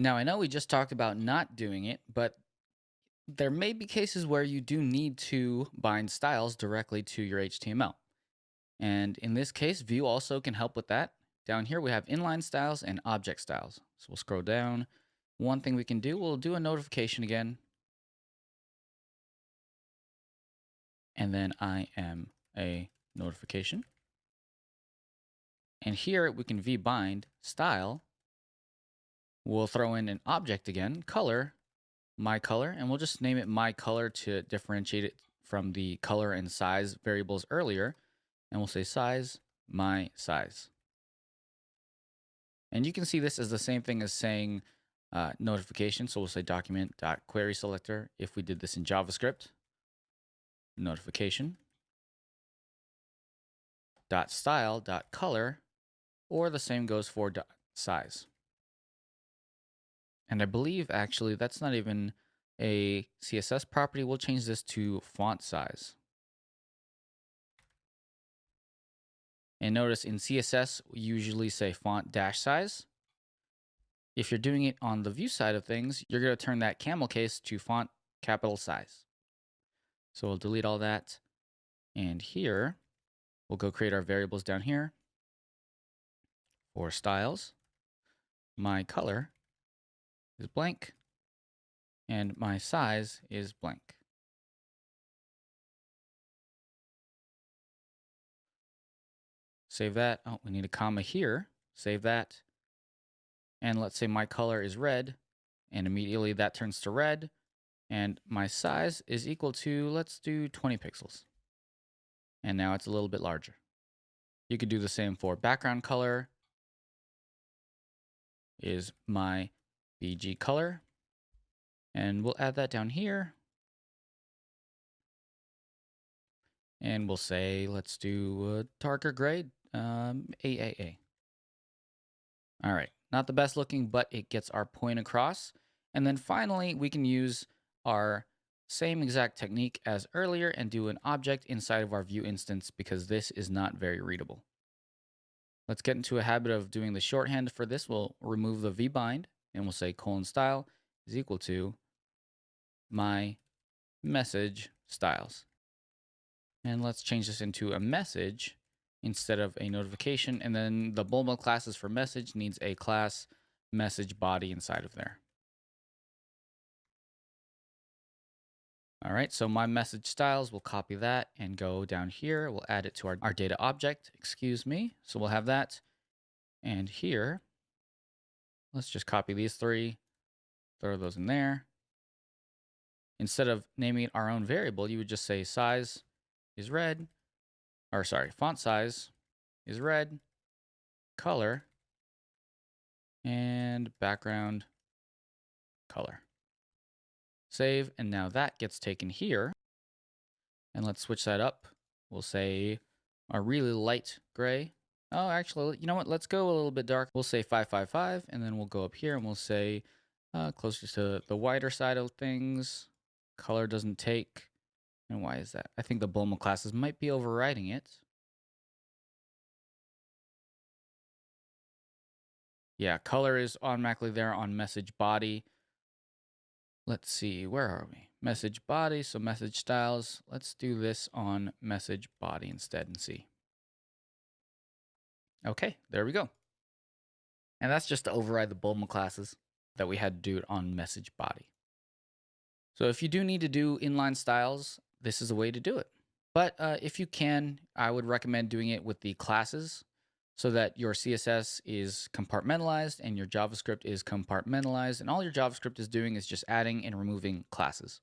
Now, I know we just talked about not doing it, but there may be cases where you do need to bind styles directly to your HTML. And in this case, Vue also can help with that. Down here, we have inline styles and object styles. So we'll scroll down. One thing we can do, we'll do a notification again. And then I am a notification. And here we can vbind style. We'll throw in an object again, color, my color, and we'll just name it my color to differentiate it from the color and size variables earlier. And we'll say size, my size. And you can see this as the same thing as saying notification. So we'll say document.querySelector. If we did this in JavaScript, notification .style.color, or the same goes for size. And I believe actually that's not even a CSS property. We'll change this to font size. And notice in CSS, we usually say font dash size. If you're doing it on the Vue side of things, you're going to turn that camel case to font capital size. So we'll delete all that. And here, we'll go create our variables down here. For styles, my color is blank, and my size is blank. Save that. Oh, we need a comma here. Save that. And let's say my color is red, and immediately that turns to red. And my size is equal to, let's do 20 pixels. And now it's a little bit larger. You could do the same for background color is my BG color. And we'll add that down here. And we'll say, let's do a darker gray, AAA. All right, not the best looking, but it gets our point across. And then finally, we can use our same exact technique as earlier and do an object inside of our Vue instance because this is not very readable. Let's get into a habit of doing the shorthand for this. We'll remove the vbind and we'll say :style is equal to my message styles. And let's change this into a message instead of a notification. And then the Bulma classes for message needs a class message body inside of there. All right, so my message styles, we'll copy that and go down here. We'll add it to our data object, excuse me. So we'll have that. And here, let's just copy these three, throw those in there. Instead of naming it our own variable, you would just say size is red, or sorry, font size is red, color, and background color. Save, and now that gets taken here. And let's switch that up. We'll say a really light gray. Oh, actually, you know what? Let's go a little bit dark. We'll say 555, and then we'll go up here and we'll say closer to the whiter side of things. Color doesn't take. And why is that? I think the Bulma classes might be overriding it. Yeah, color is automatically there on message body. Let's see, where are we? Message body, so message styles. Let's do this on message body instead and see. Okay, there we go. And that's just to override the Bulma classes that we had to do it on message body. So if you do need to do inline styles, this is a way to do it. But if you can, I would recommend doing it with the classes so that your CSS is compartmentalized and your JavaScript is compartmentalized. And all your JavaScript is doing is just adding and removing classes.